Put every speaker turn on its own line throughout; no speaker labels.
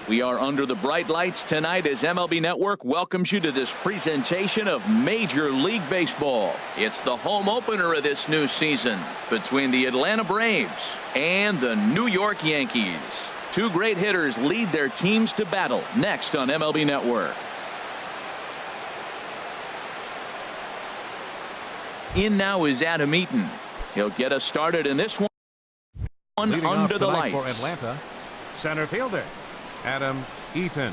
We are under the bright lights tonight as MLB Network welcomes you to this presentation of Major League Baseball. It's the home opener of this new season between the Atlanta Braves and the New York Yankees. Two great hitters lead their teams to battle next on MLB Network. In now is Adam Eaton. He'll get us started in this one under the lights.
For Atlanta, center fielder Adam Eaton.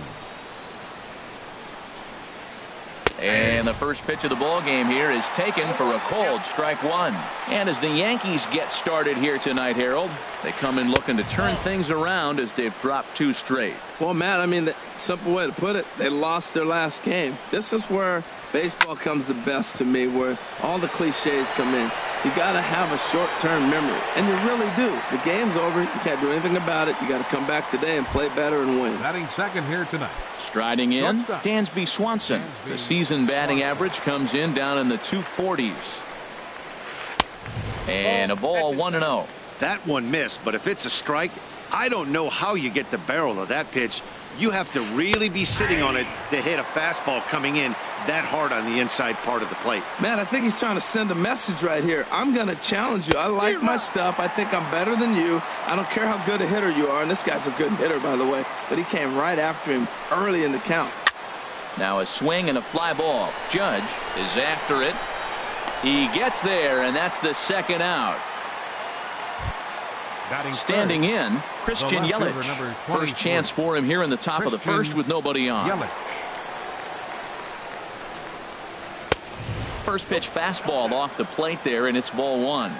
And the first pitch of the ball game here is taken for a called strike one. And as the Yankees get started here tonight, Harold, they come in looking to turn things around as they've dropped two straight.
Well, Matt, I mean, the simple way to put it, they lost their last game. This is where baseball comes the best to me, where all the cliches come in. You got to have a short-term memory, and you really do. The game's over. You can't do anything about it. You got to come back today and play better and win.
Batting second here tonight.
Striding in, Dansby Swanson. The season batting average comes in down in the 240s. And a ball 1-0.
That one missed, but if it's a strike, I don't know how you get the barrel of that pitch. You have to really be sitting on it to hit a fastball coming in that hard on the inside part of the plate.
Man, I think he's trying to send a message right here. I'm going to challenge you. I like my stuff. I think I'm better than you. I don't care how good a hitter you are. And this guy's a good hitter, by the way. But he came right after him early in the count.
Now a swing and a fly ball. Judge is after it. He gets there, and that's the second out. Standing in, Christian Yelich. First chance for him here in the top of the first with nobody on. First pitch fastball off the plate there, and it's ball one.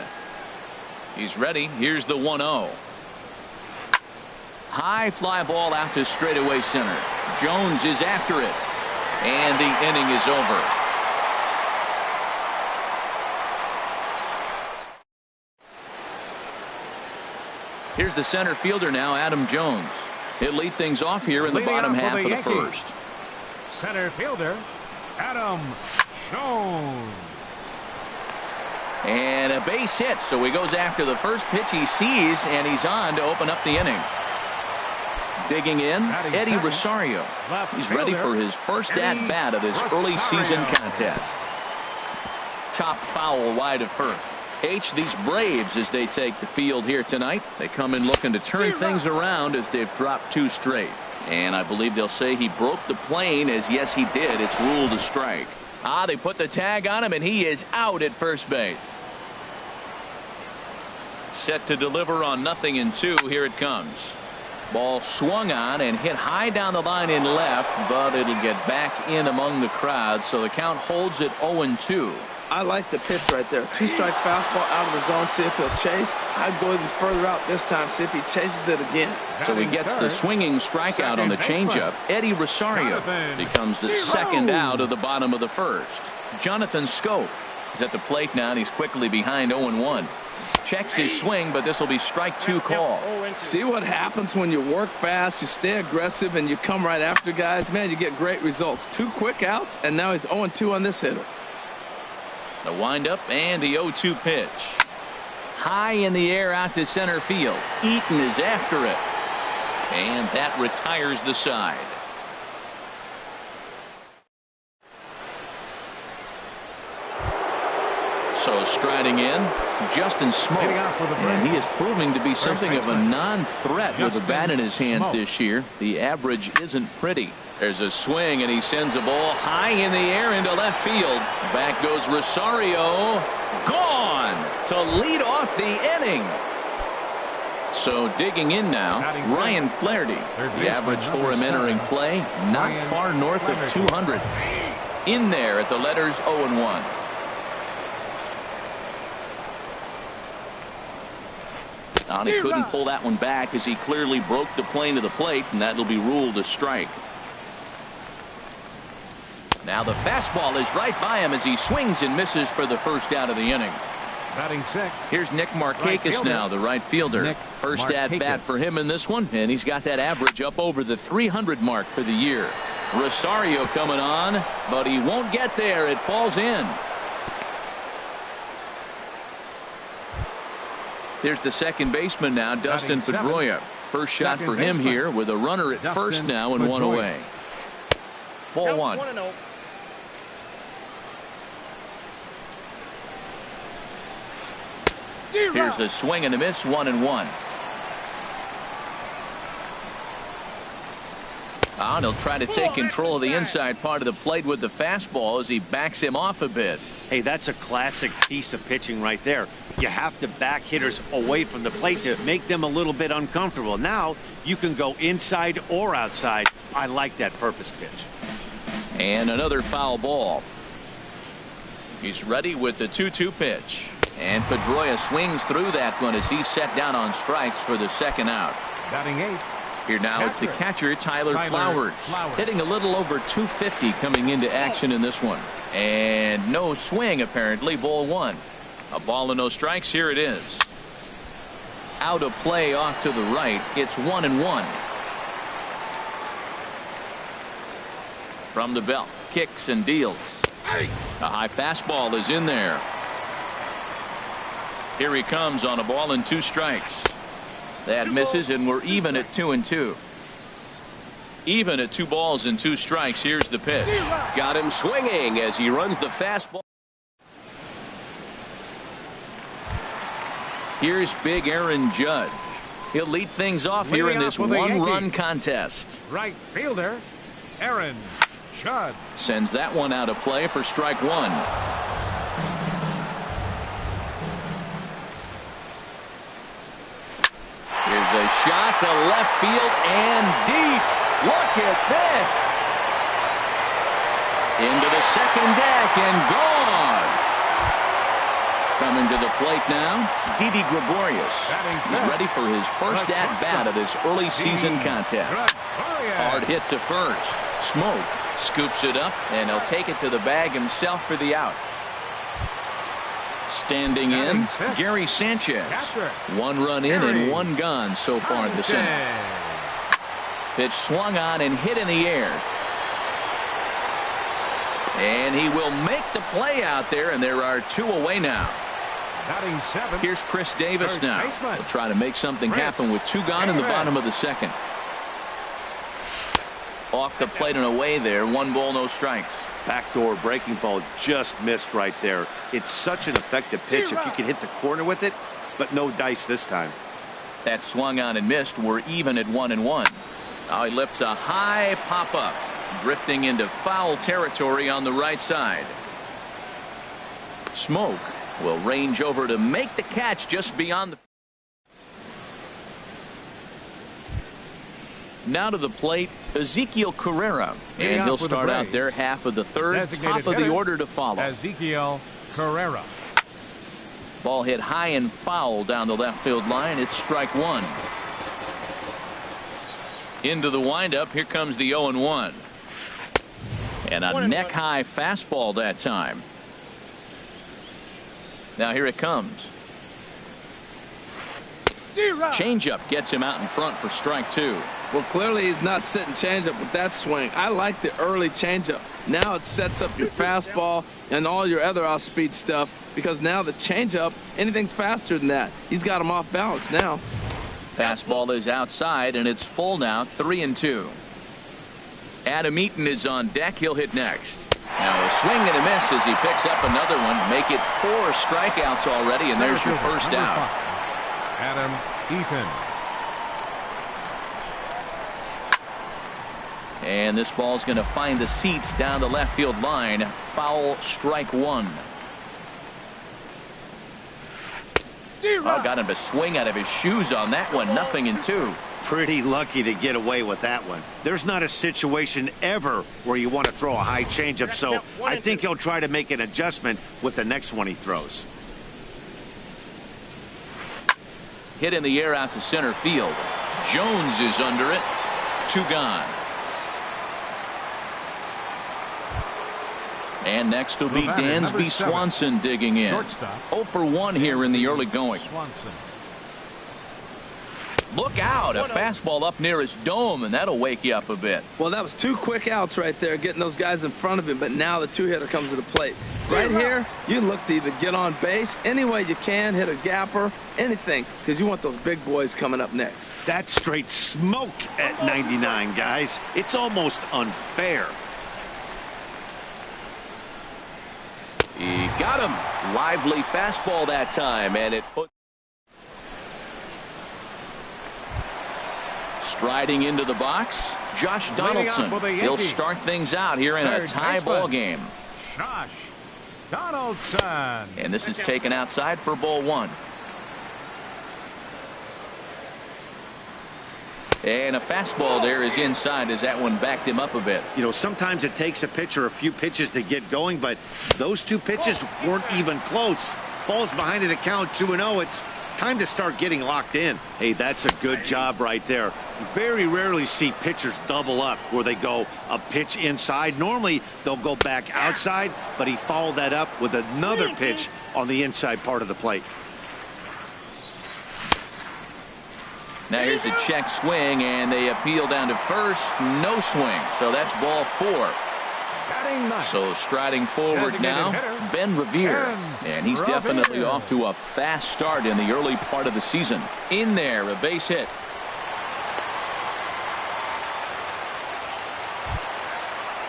He's ready. Here's the 1-0. High fly ball out to straightaway center. Jones is after it, and the inning is over. Here's the center fielder now, Adam Jones. He'll lead things off here in the bottom half of the first.
Center fielder, Adam Jones.
And a base hit, so he goes after the first pitch he sees, and he's on to open up the inning. Digging in, Eddie Rosario. He's ready for his first at-bat of this early season contest. Chopped foul wide of first. These Braves, as they take the field here tonight, they come in looking to turn things around as they've dropped two straight. And I believe they'll say he broke the plane, as yes he did. It's ruled a strike. They put the tag on him, and he is out at first base. Set to deliver on 0-2. Here it comes. Ball swung on and hit high down the line in left, but it'll get back in among the crowd, so the count holds at 0-2.
I like the pitch right there. Two-strike fastball out of the zone. See if he'll chase. I'd go even further out this time. See if he chases it again.
So he gets the swinging strikeout on the changeup. Eddie Rosario becomes the second out of the bottom of the first. Jonathan Schoop is at the plate now, and he's quickly behind 0-1. Checks his swing, but this will be strike two call.
See what happens when you work fast, you stay aggressive, and you come right after guys. Man, you get great results. Two quick outs, and now he's 0-2 on this hitter.
The windup and the 0-2 pitch. High in the air out to center field. Eaton is after it. And that retires the side. So striding in, Justin Smoke. And he is proving to be something of a non-threat with a bat in his hands this year. The average isn't pretty. There's a swing, and he sends a ball high in the air into left field. Back goes Rosario. Gone to lead off the inning. So digging in now, Ryan Flaherty. The average for him entering play, not far north of 200. In there at the letters 0-1. He couldn't pull that one back as he clearly broke the plane of the plate, and that'll be ruled a strike. Now the fastball is right by him as he swings and misses for the first out of the inning.
Batting sixth.
Here's Nick Markakis now, the right fielder. First at bat for him in this one, and he's got that average up over the 300 mark for the year. Rosario coming on, but he won't get there. It falls in. Here's the second baseman now, Dustin Pedroia. first shot for him here with a runner at first now and one away. Ball one. Here's a swing and a miss, 1-1. And he'll try to take control of the inside part of the plate with the fastball as he backs him off a bit.
Hey, that's a classic piece of pitching right there. You have to back hitters away from the plate to make them a little bit uncomfortable. Now you can go inside or outside. I like that purpose pitch.
And another foul ball. He's ready with the 2-2 pitch. And Pedroia swings through that one as he's set down on strikes for the second out.
Batting 8.
Here now is the catcher, Tyler Flowers. Hitting a little over 250 coming into action in this one. And no swing, apparently. Ball one. A ball and no strikes. Here it is. Out of play off to the right. It's 1-1. From the belt. Kicks and deals. A high fastball is in there. Here he comes on a ball and 2 strikes. That misses, and we're even at 2-2. Even at 2 balls and 2 strikes. Here's the pitch. Got him swinging as he runs the fastball. Here's big Aaron Judge. He'll lead things off here in this one-run contest.
Right fielder, Aaron Judge.
Sends that one out of play for strike one. Here's a shot to left field and deep. Look at this. Into the second deck and gone. Coming to the plate now, Didi Gregorius. He's ready for his first at-bat of this early season contest. Hard hit to first. Smoke scoops it up, and he'll take it to the bag himself for the out. Standing in, Gary Sanchez. 1 run in and 1 gone so far this inning. Pitch swung on and hit in the air. And he will make the play out there, and there are 2 away now. Here's Chris Davis now. He'll try to make something happen with 2 gone in the bottom of the second. Off the plate and away there. 1 ball, no strikes.
Backdoor breaking ball just missed right there. It's such an effective pitch if you can hit the corner with it, but no dice this time.
That swung on and missed. We're even at 1-1. Now he lifts a high pop-up, drifting into foul territory on the right side. Smoke will range over to make the catch just beyond the. Now to the plate, Ezekiel Carrera, and he'll start out there half of the third. Top of the order to follow.
Ezekiel Carrera.
Ball hit high and foul down the left field line. It's strike one. Into the windup. Here comes the 0-1. And a neck high fastball that time. Now here it comes. Changeup gets him out in front for strike two.
Well, clearly he's not sitting changeup with that swing. I like the early changeup. Now it sets up your fastball and all your other off-speed stuff, because now the changeup, anything's faster than that. He's got him off balance now.
Fastball is outside, and it's full now, 3-2. Adam Eaton is on deck. He'll hit next. Now a swing and a miss as he picks up another one. Make it 4 strikeouts already, and there's your first out.
Adam Eaton.
And this ball's going to find the seats down the left field line. Foul, strike one. Oh, got him to swing out of his shoes on that one. 0-2.
Pretty lucky to get away with that one. There's not a situation ever where you want to throw a high changeup, so I think he'll try to make an adjustment with the next one he throws.
Hit in the air out to center field. Jones is under it. 2 gone. And next will be Dansby Swanson digging in. 0 for 1 here in the early going. Look out, a fastball up near his dome, and that'll wake you up a bit.
Well, that was 2 quick outs right there, getting those guys in front of him, but now the 2-hitter comes to the plate. Right here, you look to either get on base any way you can, hit a gapper, anything, because you want those big boys coming up next.
That's straight smoke at 99, guys. It's almost unfair.
He got him. Lively fastball that time, and it put. Striding into the box, Josh Donaldson. He'll start things out here in a tie ball game.
Josh Donaldson.
And this is taken outside for ball 1. And a fastball there is inside as that one backed him up a bit.
You know, sometimes it takes a pitcher a few pitches to get going, but those 2 pitches weren't even close. Ball's behind in the count 2-0. It's time to start getting locked in. Hey, that's a good job right there. You very rarely see pitchers double up where they go a pitch inside. Normally, they'll go back outside, but he followed that up with another pitch on the inside part of the plate.
Now here's a check swing, and they appeal down to first. No swing, so that's ball 4. So striding forward now, Ben Revere. And he's definitely off to a fast start in the early part of the season. In there, a base hit.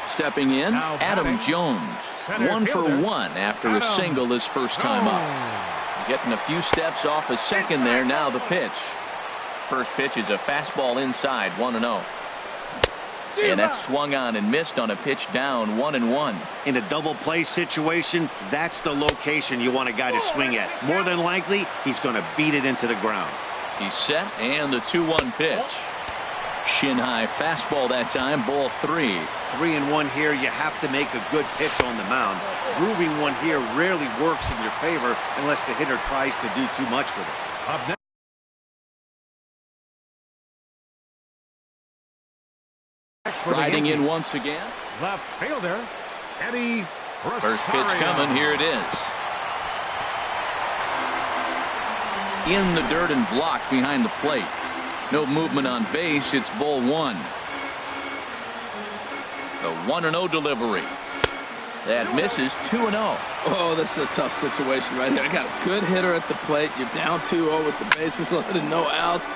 Stepping in, Adam Jones. 1 for 1 after a single his first time up. Getting a few steps off a second there. Now the pitch. First pitch is a fastball inside, 1-0. And that's swung on and missed on a pitch down, 1-1.
In a double play situation, that's the location you want a guy to swing at. More than likely, he's going to beat it into the ground.
He's set, and the 2-1 pitch. Shin high fastball that time, ball 3.
3-1 here. You have to make a good pitch on the mound. Grooving one here rarely works in your favor unless the hitter tries to do too much with it.
Up next.
Riding in once again.
Left fielder, Eddie Rosario.
First pitch coming. Here it is. In the dirt and blocked behind the plate. No movement on base. It's ball 1. The 1-0 delivery. That misses, 2-0.
Oh, this is a tough situation right here. I got a good hitter at the plate. You're down 2-0 with the bases loaded, no outs.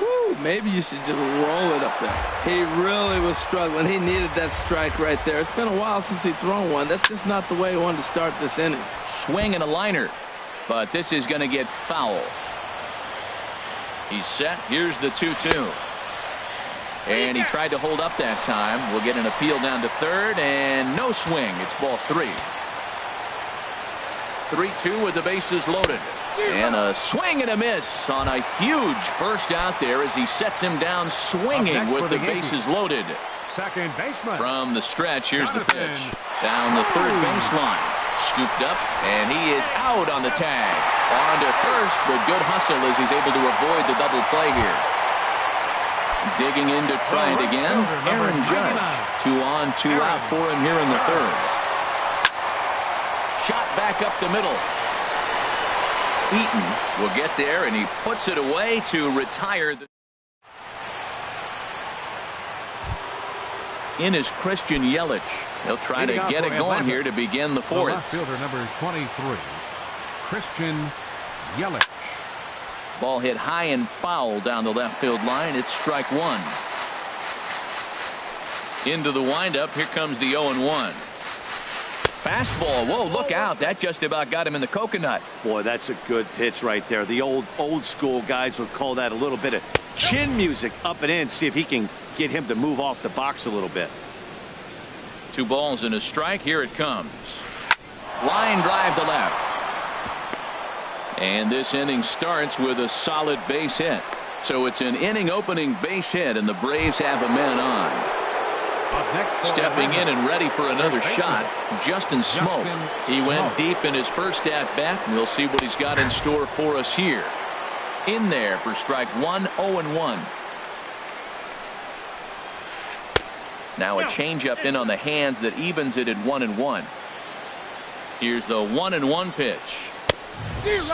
Woo, maybe you should just roll it up there. He really was struggling. He needed that strike right there. It's been a while since he's thrown one. That's just not the way he wanted to start this inning.
Swing and a liner, but this is going to get foul. He's set. Here's the 2-2. And he tried to hold up that time. We'll get an appeal down to third, and no swing. It's ball 3. 3-2 with the bases loaded. And a swing and a miss on a huge first out there as he sets him down swinging with the bases loaded.
Second baseman.
From the stretch, here's the pitch. Down the third baseline. Scooped up, and he is out on the tag. On to first, but good hustle as he's able to avoid the double play here. Digging in to try it again, Aaron Judge. 2 on, 2 out for him here in the third. Shot back up the middle. Eaton will get there, and he puts it away to retire. In is Christian Yelich. He'll try to get it going here to begin the fourth.
Left fielder number 23, Christian Yelich.
Ball hit high and foul down the left field line. It's strike 1. Into the windup. Here comes the 0-1. Fastball. Whoa, look out. That just about got him in the coconut.
Boy, that's a good pitch right there. The old school guys would call that a little bit of chin music up and in. See if he can get him to move off the box a little bit.
2 balls and a strike. Here it comes. Line drive to left. And this inning starts with a solid base hit. So it's an inning opening base hit, and the Braves have a man on. Stepping in and ready for another shot, Justin Smoke. He went deep in his first at-bat, and we'll see what he's got in store for us here. In there for strike 1, 0-1. Now a changeup in on the hands that evens it at 1-1. Here's the 1-1 pitch.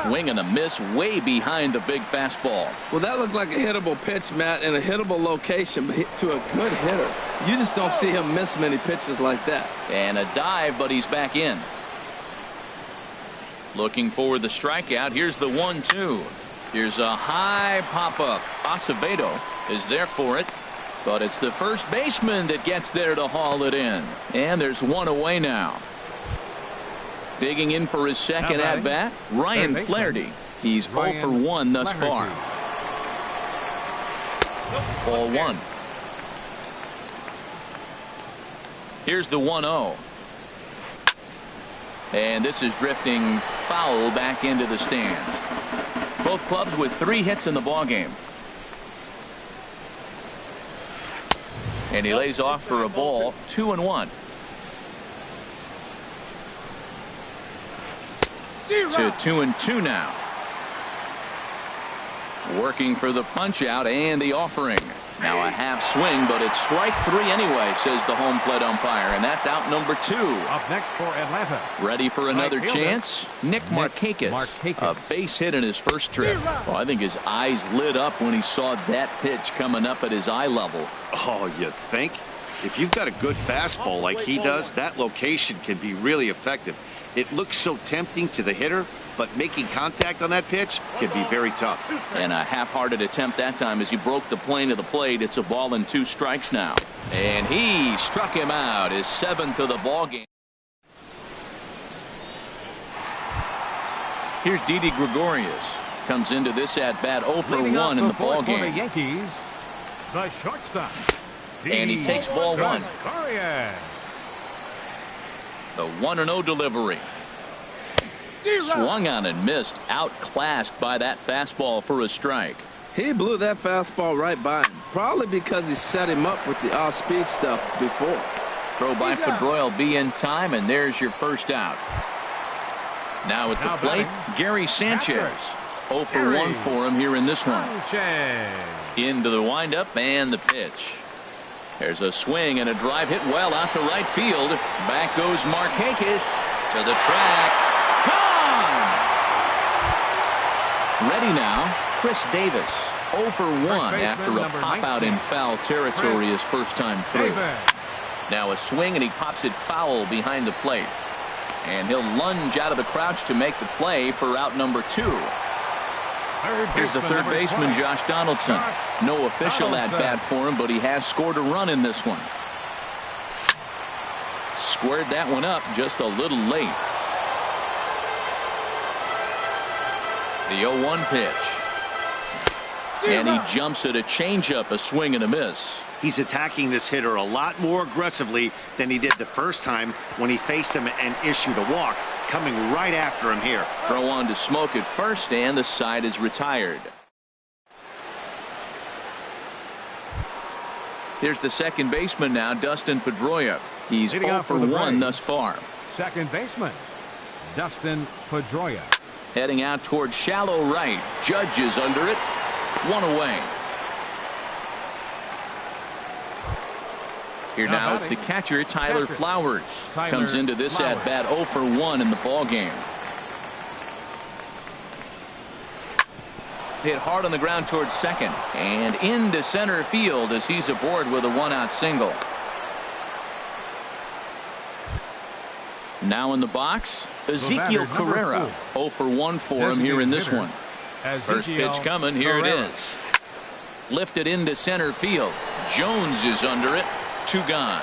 Swing and a miss way behind the big fastball.
Well, that looked like a hittable pitch, Matt, in a hittable location, but hit to a good hitter. You just don't see him miss many pitches like that.
And a dive, but he's back in. Looking for the strikeout. Here's the 1-2. Here's a high pop-up. Acevedo is there for it, but it's the first baseman that gets there to haul it in. And there's one away now. Digging in for his second at-bat, Ryan Flaherty. He's 0 for 1 thus far. Ball 1. Here's the 1-0. And this is drifting foul back into the stands. Both clubs with 3 hits in the ballgame. And he lays off for a ball, 2-1. To 2-2 now. Working for the punch out and the offering. Now a half swing, but it's strike 3 anyway, says the home plate umpire, and that's out number 2.
Up next for Atlanta.
Ready for another chance? Nick Markakis. A base hit in his first trip. Well, I think his eyes lit up when he saw that pitch coming up at his eye level.
Oh, you think? If you've got a good fastball like he does, that location can be really effective. It looks so tempting to the hitter, but making contact on that pitch can be very tough.
And a half-hearted attempt that time as he broke the plane of the plate. It's a ball and 2 strikes now. And he struck him out, his 7th of the ball game. Here's Didi Gregorius. Comes into this at-bat 0 for 1 in the ball game.
The Yankees, the shortstop.
And he takes ball 1. The 1-0 delivery. Swung on and missed, outclassed by that fastball for a strike.
He blew that fastball right by him, probably because he set him up with the off-speed stuff before.
Throw by Pedroia will be in time, and there's your first out. Now at the plate, Gary Sanchez. 0 for 1 for him here in this one. Into the windup and the pitch. There's a swing and a drive hit well out to right field. Back goes Markakis to the track. Gone! Ready now, Chris Davis. 0 for 1 after a pop-out in foul territory his first time through. Now a swing and he pops it foul behind the plate. And he'll lunge out of the crouch to make the play for out number 2. Here's the third baseman, Josh Donaldson. No official at-bat for him, but he has scored a run in this one. Squared that one up just a little late. The 0-1 pitch. And he jumps at a changeup, a swing and a miss.
He's attacking this hitter a lot more aggressively than he did the first time when he faced him and issued a walk. Coming right after him here.
Throw on to Smoke at first, and the side is retired. Here's the second baseman now, Dustin Pedroia. He's 0 for 1 thus far.
Second baseman, Dustin Pedroia.
Heading out towards shallow right. Judge is under it. 1 away. Here now is the catcher, Tyler Flowers. Comes into this at-bat 0 for 1 in the ball game. Hit hard on the ground towards second. And into center field as he's aboard with a 1-out single. Now in the box, Ezekiel Carrera. 0 for 1 for him here in this one. First pitch coming. Here it is. Lifted into center field. Jones is under it. 2 gone.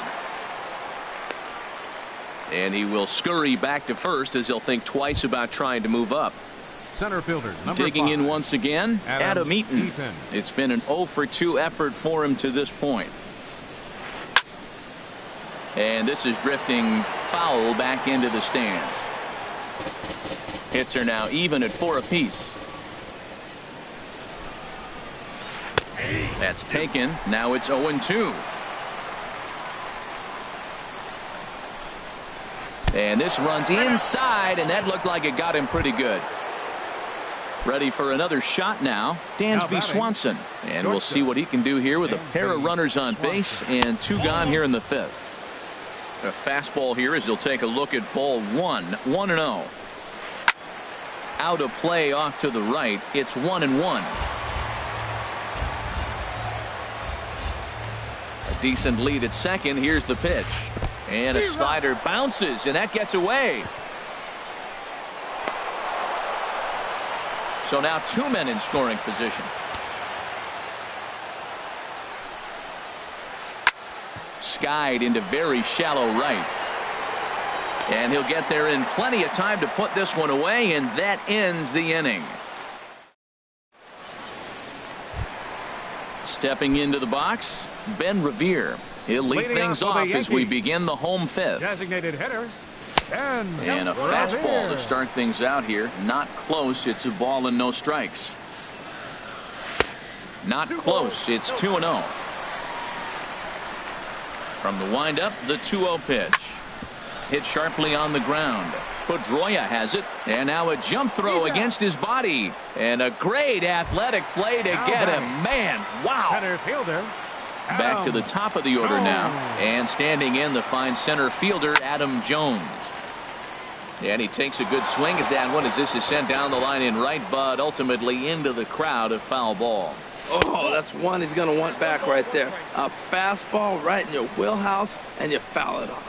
And he will scurry back to first as he'll think twice about trying to move up.
Center fielder,
digging
5.
in once again, Adam Eaton. It's been an 0 for 2 effort for him to this point. And this is drifting foul back into the stands. Hits are now even at 4 apiece. That's taken. Now it's 0-2. And this runs inside, and that looked like it got him pretty good. Ready for another shot now, Dansby Swanson. And we'll see what he can do here with a pair of runners on base and 2 gone here in the 5th. A fastball here as he'll take a look at ball 1. 1-0. out of play off to the right. It's 1-1. A decent lead at second. Here's the pitch. And a slider bounces, and that gets away. So now 2 men in scoring position. Skied into very shallow right. And he'll get there in plenty of time to put this one away, and that ends the inning. Stepping into the box, Ben Revere. He'll lead things off as we begin the home fifth.
Designated hitter.
And a fastball to start things out here. Not close. It's a ball and no strikes. Not close. It's 2-0. From the windup, the 2-0 pitch. Hit sharply on the ground. Pedroia has it. And now a jump throw against his body. And a great athletic play to get him. Man, wow.
Center fielder.
Back to the top of the order now. And standing in, the fine center fielder, Adam Jones. And he takes a good swing at that one as this is sent down the line in right, but ultimately into the crowd, a foul ball.
Oh, that's one he's going to want back right there. A fastball right in your wheelhouse, and you foul it off.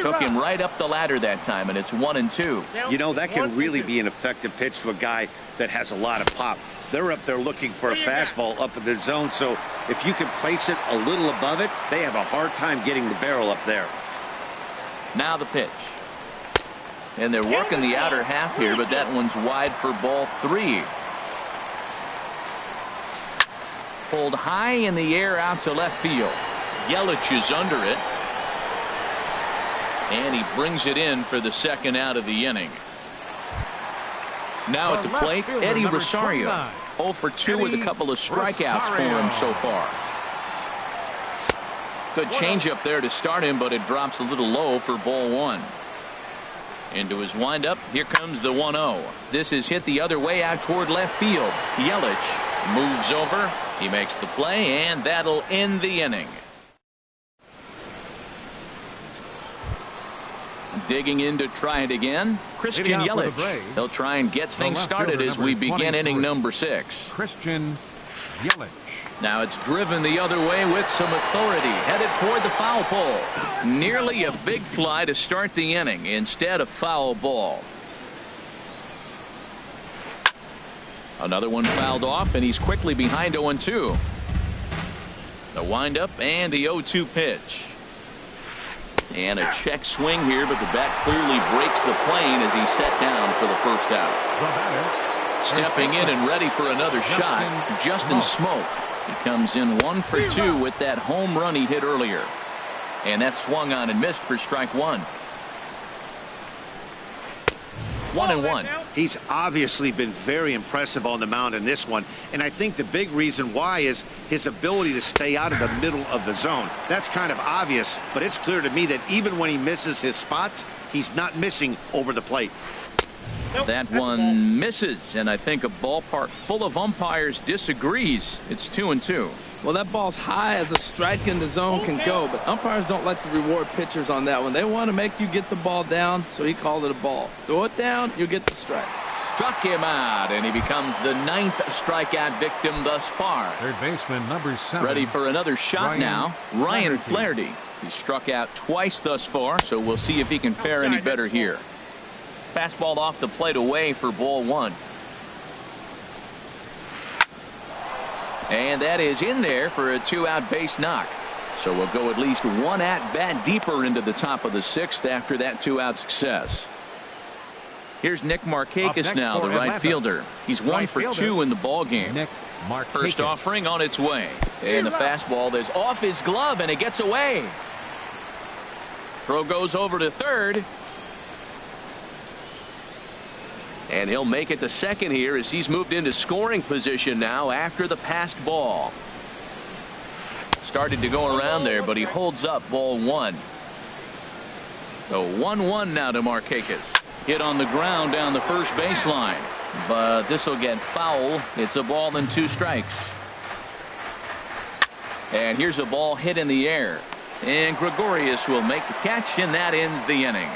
Took him right up the ladder that time, and it's 1-2.
You know, that can really be an effective pitch to a guy that has a lot of pop. They're up there looking for a fastball up in the zone, so if you can place it a little above it, they have a hard time getting the barrel up there.
Now the pitch. And they're working the outer half here, but that one's wide for ball 3. Pulled high in the air out to left field. Yelich is under it. And he brings it in for the second out of the inning. Now at the plate, Eddie Rosario. 0 for 2 with a couple of strikeouts for him so far. Good changeup there to start him, but it drops a little low for ball 1. Into his windup, here comes the 1-0. This is hit the other way out toward left field. Yelich moves over. He makes the play, and that'll end the inning. Digging in to try it again, Christian Yelich. They'll try and get things started as we begin inning number 6.
Christian Yelich.
Now it's driven the other way with some authority, headed toward the foul pole. Nearly a big fly to start the inning, instead of foul ball. Another one fouled off, and he's quickly behind 0-2. The windup and the 0-2 pitch. And a check swing here, but the bat clearly breaks the plane as he's set down for the first out. Stepping in and ready for another shot, Justin Smoke. He comes in 1 for 2 with that home run he hit earlier. And that swung on and missed for strike 1. 1-1.
He's obviously been very impressive on the mound in this one, and I think the big reason why is his ability to stay out of the middle of the zone. That's kind of obvious, but it's clear to me that even when he misses his spots, he's not missing over the plate.
That one misses, and I think a ballpark full of umpires disagrees. It's 2-2.
Well, that ball's high as a strike in the zone can go, but umpires don't like to reward pitchers on that one. They want to make you get the ball down, so he called it a ball. Throw it down, you'll get the strike.
Struck him out, and he becomes the 9th strikeout victim thus far.
Third baseman number 7.
Ready for another shot now. Ryan Flaherty. He's struck out twice thus far, so we'll see if he can fare any better here. Fastball off the plate away for ball 1. And that is in there for a 2-out base knock. So we'll go at least 1 at-bat deeper into the top of the 6th after that 2-out success. Here's Nick Markakis now, the right fielder. He's 1 for 2 in the ball game. First offering on its way. And the fastball is off his glove, and it gets away. Throw goes over to third. And he'll make it to second here as he's moved into scoring position now after the passed ball. Started to go around there, but he holds up ball 1. So 1-1 now to Markakis. Hit on the ground down the first baseline. But this will get foul. It's a ball and 2 strikes. And here's a ball hit in the air. And Gregorius will make the catch, and that ends the inning.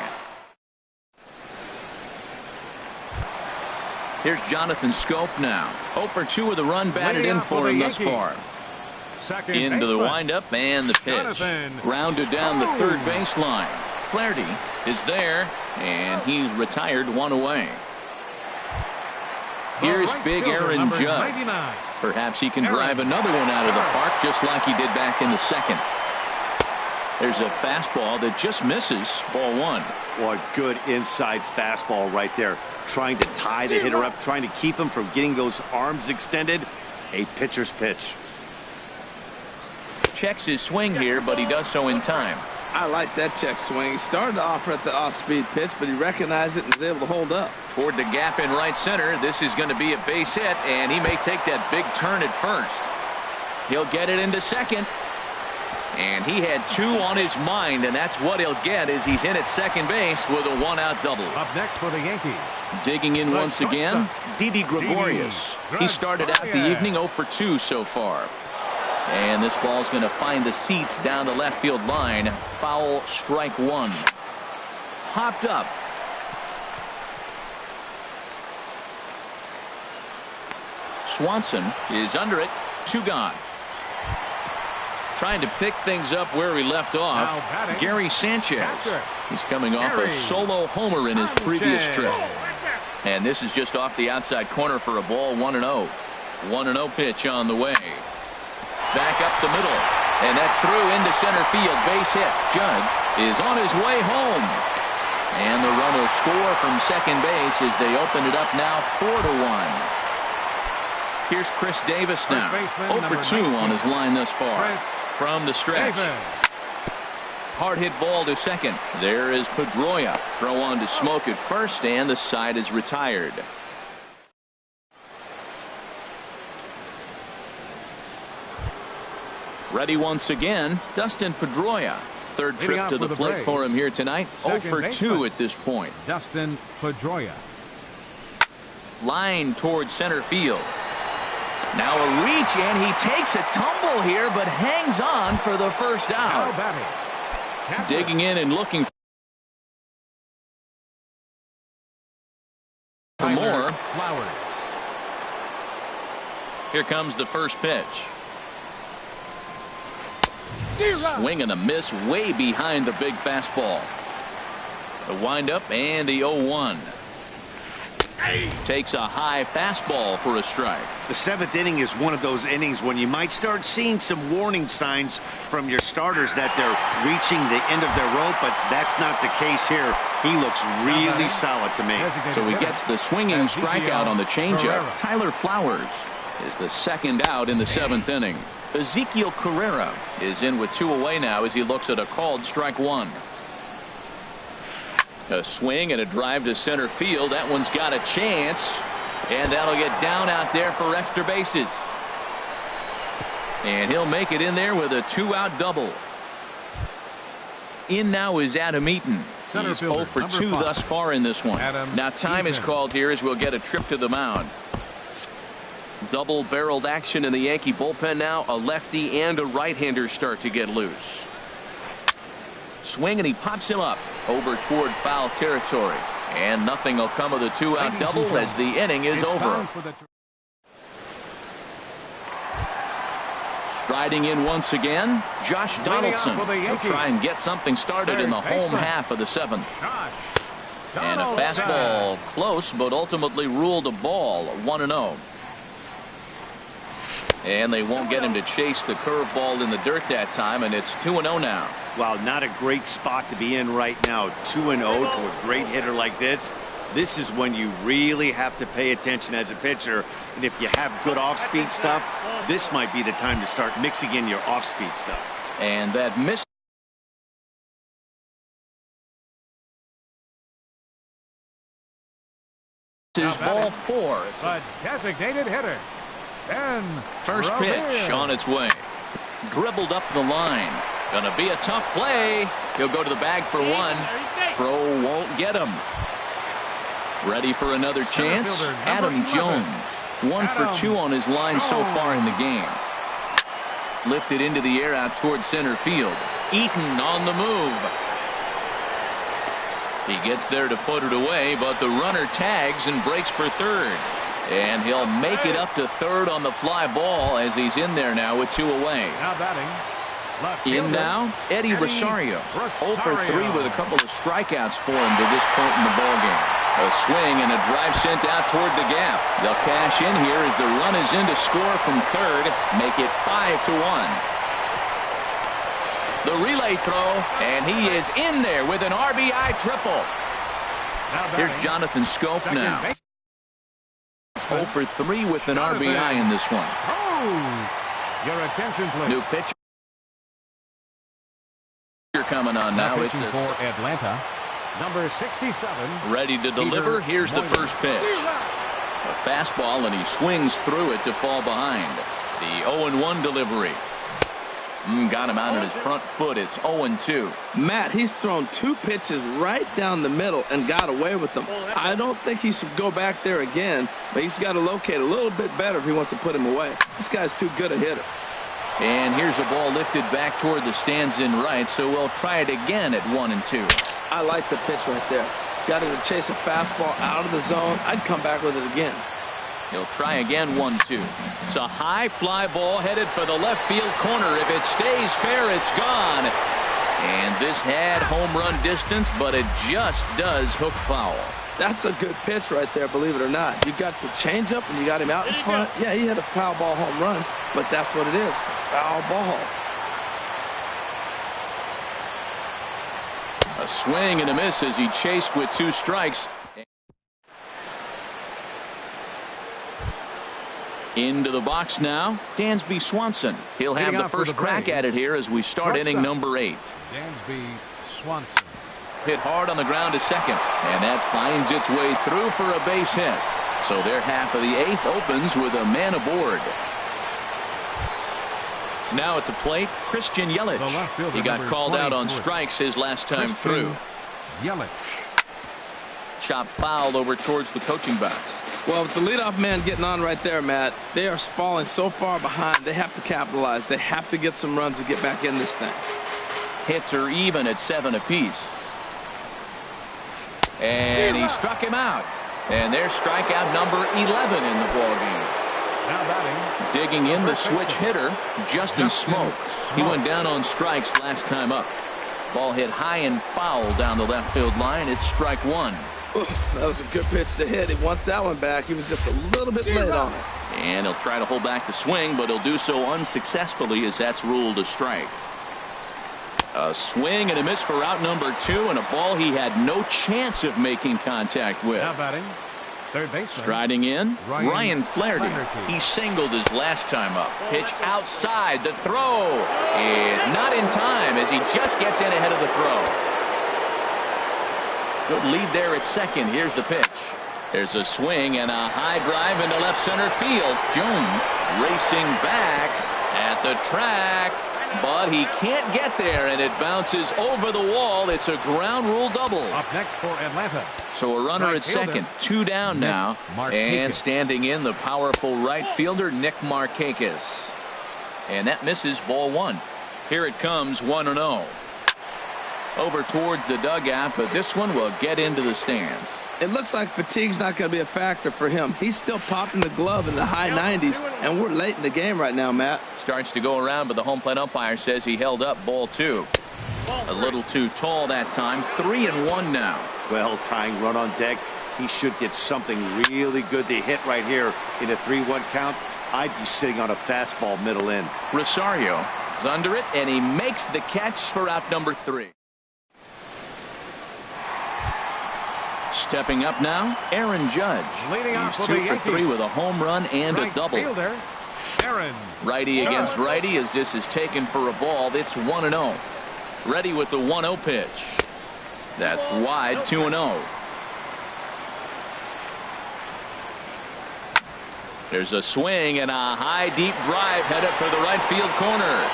Here's Jonathan Scope now. 0 for 2 with a run batted in for him thus far. Into the windup and the pitch. Grounded down the third baseline. Flaherty is there, and he's retired one away. Here's big Aaron Judge. Perhaps he can drive another one out of the park just like he did back in the second. There's a fastball that just misses. Ball 1.
What good inside fastball right there. Trying to tie the hitter up, trying to keep him from getting those arms extended. A pitcher's pitch.
Checks his swing here, but he does so in time.
I like that check swing. He started off at the off-speed pitch, but he recognized it and was able to hold up.
Toward the gap in right center. This is going to be a base hit, and he may take that big turn at first. He'll get it into second. And he had 2 on his mind, and that's what he'll get as he's in at second base with a 1-out double.
Up next for the Yankees.
Digging in once again, Didi Gregorius. He started out the evening 0 for 2 so far. And this ball's going to find the seats down the left field line. Foul, strike 1. Hopped up. Swanson is under it. 2 gone. Trying to pick things up where he left off. Gary Sanchez. He's coming off a solo homer in his previous trip. And this is just off the outside corner for a ball. 1-0. 1-0 pitch on the way. Back up the middle. And that's through into center field. Base hit. Judge is on his way home. And the run will score from second base as they open it up now 4-1. Here's Chris Davis now. 0 for 2 on his line thus far. From the stretch. Hard hit ball to second. There is Pedroia. Throw on to Smoke at first, and the side is retired. Ready once again, Dustin Pedroia. Third trip to the plate for him here tonight. 0 for 2 at this point.
Dustin Pedroia.
Line towards center field. Now a reach, and he takes a tumble here, but hangs on for the first out. Digging in and looking for more. Here comes the first pitch. Swing and a miss way behind the big fastball. The windup and the 0-1. Takes a high fastball for a strike.
The 7th inning is one of those innings when you might start seeing some warning signs from your starters that they're reaching the end of their rope, but that's not the case here. He looks really solid to me.
So he gets the swinging strikeout on the changeup. Tyler Flowers is the second out in the 7th inning. Ezekiel Carrera is in with 2 away now as he looks at a called strike 1. A swing and a drive to center field. That one's got a chance. And that'll get down out there for extra bases. And he'll make it in there with a 2-out double. In now is Adam Eaton. He's 0 for 2 thus far in this one. Now time is called here as we'll get a trip to the mound. Double-barreled action in the Yankee bullpen now. A lefty and a right-hander start to get loose. Swing, and he pops him up over toward foul territory. And nothing will come of the 2-out double as the inning is over. Striding in once again, Josh Donaldson will try and get something started in the home half of the 7th. And a fastball close, but ultimately ruled a ball. 1-0. And they won't get him to chase the curveball in the dirt that time, and it's 2-0 now.
Wow, not a great spot to be in right now. 2-0 to a great hitter like this. This is when you really have to pay attention as a pitcher. And if you have good off-speed stuff, this might be the time to start mixing in your off-speed stuff.
And that miss. Is ball 4.
A designated hitter.
First pitch on its way. Dribbled up the line. Gonna be a tough play. He'll go to the bag for 1. Throw won't get him. Ready for another chance. Adam Jones. 1 for 2 on his line so far in the game. Lifted into the air out towards center field. Eaton on the move. He gets there to put it away, but the runner tags and breaks for third. And he'll make it up to third on the fly ball as he's in there now with 2 away.
Now batting.
In now, Eddie Rosario. 0 for 3 with a couple of strikeouts for him to this point in the ballgame. A swing and a drive sent out toward the gap. They'll cash in here as the run is in to score from third, make it 5-1. The relay throw, and he is in there with an RBI triple. Here's Jonathan Scope now. 0 for 3 with an RBI in this one.
Your attention, please.
New pitcher coming on now. It's
for Atlanta. Number 67.
Ready to deliver. Here's the first pitch. A fastball, and he swings through it to fall behind. The 0-1 delivery. Got him out on his front foot. It's 0-2.
Matt, he's thrown 2 pitches right down the middle and got away with them. I don't think he should go back there again, but he's got to locate a little bit better if he wants to put him away. This guy's too good a hitter.
And here's a ball lifted back toward the stands in right, so we'll try it again at 1-2.
I like the pitch right there. Got him to chase a fastball out of the zone. I'd come back with it again.
He'll try again, 1-2. It's a high fly ball headed for the left field corner. If it stays fair, it's gone. And this had home run distance, but it just does hook foul.
That's a good pitch right there, believe it or not. You got the changeup and you got him out in front. Yeah, he had a foul ball home run, but that's what it is. Foul ball.
A swing and a miss as he chased with 2 strikes. Into the box now, Dansby Swanson. He'll have the first crack at it here as we start inning number 8.
Dansby Swanson.
Hit hard on the ground to second, and that finds its way through for a base hit. So their half of the 8th opens with a man aboard. Now at the plate, Christian Yelich. He got called out on strikes his last time through.
Yelich.
Chop fouled over towards the coaching box.
Well, with the leadoff man getting on right there, Matt, they are falling so far behind. They have to capitalize. They have to get some runs to get back in this thing.
Hits are even at 7 apiece. And he struck him out. And there's strikeout number 11 in the ballgame.
Now batting.
Digging in the switch hitter, Justin Smoke. He went down on strikes last time up. Ball hit high and foul down the left field line. It's strike 1.
That was a good pitch to hit. He wants that one back. He was just a little bit late on it.
And he'll try to hold back the swing, but he'll do so unsuccessfully as that's ruled a strike. A swing and a miss for out number 2, and a ball he had no chance of making contact with.
Now batting. Third baseman.
Striding in, Ryan Flaherty. He singled his last time up. Pitch outside. The throw is not in time as he just gets in ahead of the throw. Good lead there at second. Here's the pitch. There's a swing and a high drive into left center field. Jones racing back at the track, but he can't get there, and it bounces over the wall. It's a ground rule double.
Up next for Atlanta.
So a runner at second, 2 down now, and standing in the powerful right fielder Nick Markakis. And that misses, ball 1. Here it comes, 1-0. Over towards the dugout, but this one will get into the stands.
It looks like fatigue's not going to be a factor for him. He's still popping the glove in the high 90s, and we're late in the game right now, Matt.
Starts to go around, but the home plate umpire says he held up, ball 2. A little too tall that time. 3-1 now.
Well, tying run on deck. He should get something really good to hit right here in a 3-1 count. I'd be sitting on a fastball middle in.
Rosario is under it, and he makes the catch for out number 3. Stepping up now, Aaron Judge. He's 2 for 3 with a home run and a double.
Aaron.
Righty against righty as this is taken for a ball. It's 1-0. Ready with the 1-0 pitch. That's wide, 2-0. There's a swing and a high deep drive headed for the right field corner.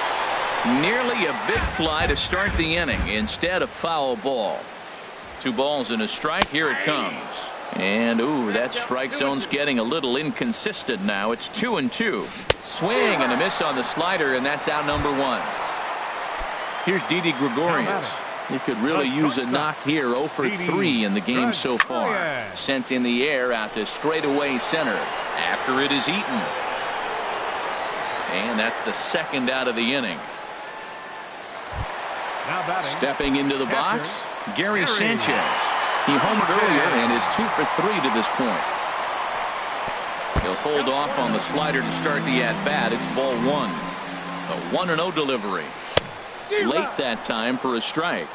Nearly a big fly to start the inning. Instead, a foul ball. 2 balls and a strike. Here it comes. And ooh, that strike zone's getting a little inconsistent now. It's 2-2. Swing and a miss on the slider, and that's out number 1. Here's Didi Gregorius. He could really use a knock here. 0 for 3 in the game so far. Sent in the air out to straightaway center after it is eaten. And that's the second out of the inning. Stepping into the box, Gary Sanchez. He homered earlier and is 2 for 3 to this point. He'll hold off on the slider to start the at-bat. It's ball 1. A 1-0 delivery. Late that time for a strike.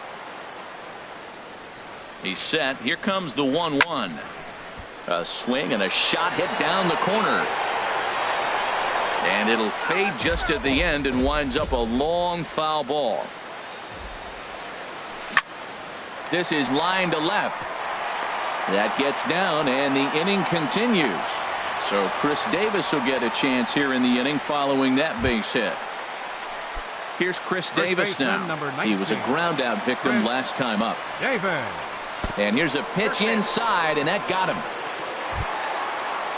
He's set. Here comes the 1-1. A swing and a shot hit down the corner. And it'll fade just at the end and winds up a long foul ball. This is line to left. That gets down and the inning continues. So Chris Davis will get a chance here in the inning following that base hit. Here's Chris Davis now. He was a ground out victim last time up. And here's a pitch inside, and that got him.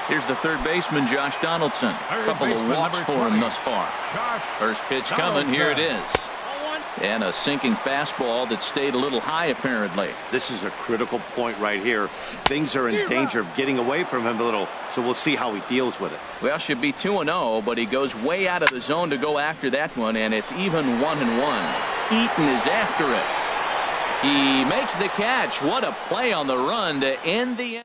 Here's the third baseman, Josh Donaldson. A couple of walks for him thus far. First pitch coming. Here it is. And a sinking fastball that stayed a little high, apparently.
This is a critical point right here. Things are in danger of getting away from him a little, so we'll see how he deals with it.
Well, should be 2-0, but he goes way out of the zone to go after that one, and it's even 1-1. Eaton is after it. He makes the catch. What a play on the run to end the inning.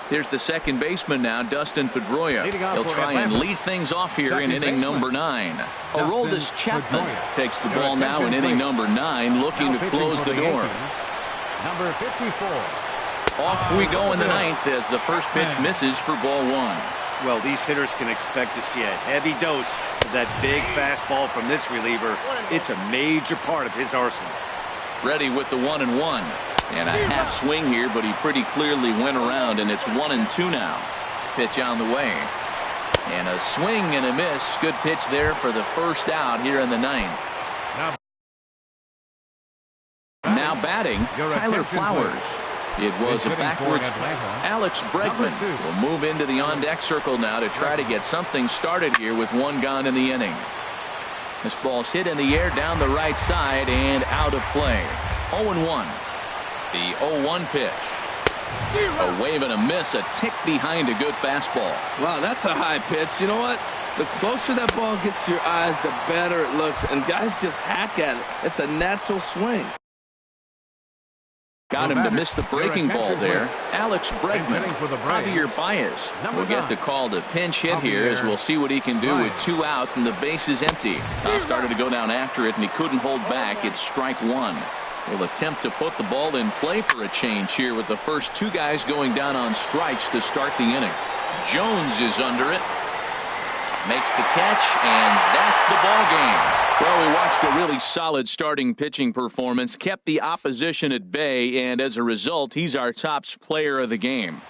Here's the second baseman now, Dustin Pedroia. He'll try and lead things off here in inning number 9. Aroldis Chapman takes the ball now in inning number 9, looking to close the door.
Number 54.
Off we go in the 9th as the first pitch misses for ball 1.
Well, these hitters can expect to see a heavy dose of that big fastball from this reliever. It's a major part of his arsenal.
Ready with the 1-1. And a half swing here, but he pretty clearly went around, and it's 1-2 now. Pitch on the way. And a swing and a miss. Good pitch there for the first out here in the 9th. Now batting, Tyler Flowers. It was a backwards. Alex Bregman will move into the on-deck circle now to try to get something started here with one gone in the inning. This ball's hit in the air down the right side and out of play. 0-1. The 0-1 pitch. A wave and a miss, a tick behind a good fastball.
Wow, that's a high pitch. You know what? The closer that ball gets to your eyes, the better it looks. And guys just hack at it. It's a natural swing.
Got him to miss the breaking ball there. Alex Bregman. Javier Baez will get the call to pinch hit here, as we'll see what he can do with 2 out and the base is empty. Started to go down after it and he couldn't hold back. It's strike 1. Will attempt to put the ball in play for a change here with the first 2 guys going down on strikes to start the inning. Jones is under it. Makes the catch, and that's the ball game. Well, we watched a really solid starting pitching performance, kept the opposition at bay, and as a result, he's our top player of the game.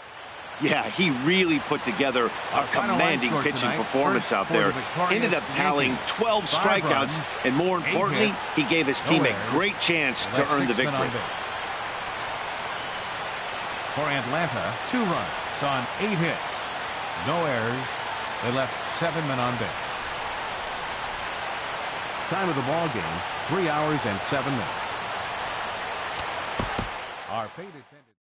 Yeah, he really put together a commanding pitching performance out there. Ended up tallying 12 strikeouts, and more importantly, he gave his team a great chance to earn the victory.
For Atlanta, 2 runs on 8 hits. No errors. They left 7 men on base. Time of the ball game, 3 hours and 7 minutes. Our fate is ended.